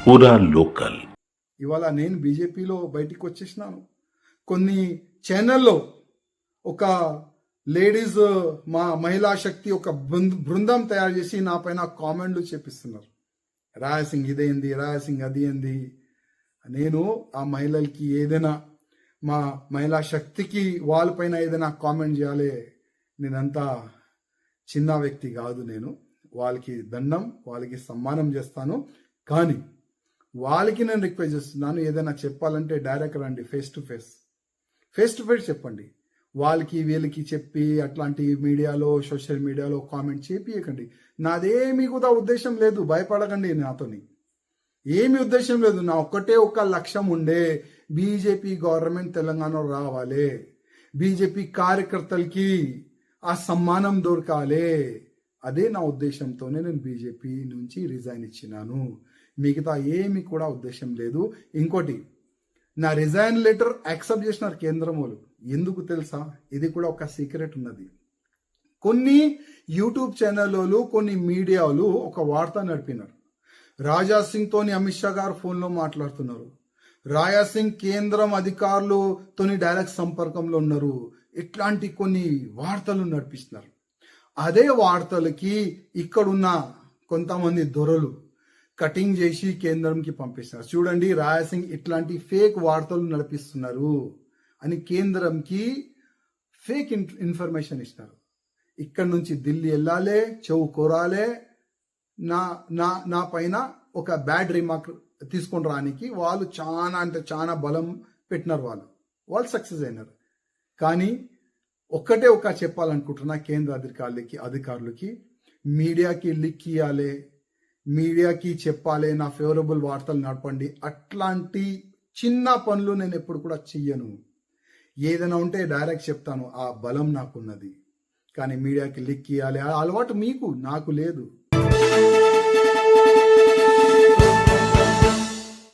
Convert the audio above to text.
పూరా లోకల్. ఇవాళ నేను బీజేపీలో బయటికి వచ్చేసినాను. కొన్ని ఛానల్లో ఒక లేడీస్ మా మహిళా శక్తి ఒక బృందం తయారు చేసి నా పైన కామెంట్లు చేపిస్తున్నారు. రాయసింగ్ ఇదేంది, రాయసింగ్ అది ఏంది. నేను ఆ మహిళలకి ఏదైనా మా మహిళా శక్తికి వాళ్ళపైన ఏదైనా కామెంట్ చేయాలి. నేనంతా చిన్న వ్యక్తి కాదు. నేను వాళ్ళకి దండం, వాళ్ళకి సన్మానం చేస్తాను. కానీ వాళ్ళకి నేను రిక్వెస్ట్ చేస్తున్నాను, ఏదైనా చెప్పాలంటే డైరెక్ట్ రండి, ఫేస్ టు ఫేస్ చెప్పండి. వాళ్ళకి వీళ్ళకి చెప్పి అట్లాంటి మీడియాలో సోషల్ మీడియాలో కామెంట్ చేపియకండి. నాదేమీ కూడా ఉద్దేశం లేదు, భయపడకండి. నాతోని ఏమి ఉద్దేశం లేదు. నా ఒక్కటే ఒక లక్ష్యం ఉండే, బీజేపీ గవర్నమెంట్ తెలంగాణలో రావాలి, బీజేపీ కార్యకర్తలకి ఆ సమ్మానం దొరకాలి. అదే నా ఉద్దేశంతోనే నేను బీజేపీ నుంచి రిజైన్ ఇచ్చినాను. మిగతా ఏమి కూడా ఉద్దేశం లేదు. ఇంకోటి, నా రిజైన్ లెటర్ యాక్సెప్ట్ చేసినారు కేంద్రం వాళ్ళు. ఎందుకు తెలుసా? ఇది కూడా ఒక సీక్రెట్ ఉన్నది. కొన్ని యూట్యూబ్ ఛానళ్ళు, కొన్ని మీడియాలు ఒక వార్త నడిపినారు. రాజా సింగ్ తోని అమిత్ షా గారు ఫోన్లో మాట్లాడుతున్నారు. రాజా సింగ్ కేంద్రం అధికారులతోని డైరెక్ట్ సంపర్కంలో ఉన్నారు. ఇట్లాంటి కొన్ని వార్తలు నడిపిస్తున్నారు. అదే వార్తలకి ఇక్కడున్న కొంతమంది దొరలు కటింగ్ చేసి కేంద్రంకి పంపిస్తున్నారు. చూడండి, రాయసింగ్ ఇట్లాంటి ఫేక్ వార్తలు నడిపిస్తున్నారు అని కేంద్రంకి ఫేక్ ఇన్ఫర్మేషన్ ఇస్తున్నారు. ఇక్కడ నుంచి ఢిల్లీ వెళ్ళాలి, చెవు కోరాలే, నా పైన ఒక బ్యాడ్ రిమార్క్ తీసుకొని రానికి వాళ్ళు చాలా అంటే చాలా బలం పెట్టినారు. వాళ్ళు సక్సెస్ అయినారు. కానీ ఒక్కటే చెప్పాలనుకుంటున్నా కేంద్ర అధికారులకి మీడియాకి లిక్ ఇవ్వాలి, మీడియాకి చెప్పాలి, నా ఫేవరబుల్ వార్తలు నడపండి. అట్లాంటి చిన్న పనులు నేను ఎప్పుడు కూడా చెయ్యను. ఏదైనా ఉంటే డైరెక్ట్ చెప్తాను, ఆ బలం నాకున్నది. కానీ మీడియాకి లిక్ ఇవ్వాలి ఆ అలవాటు మీకు నాకు లేదు.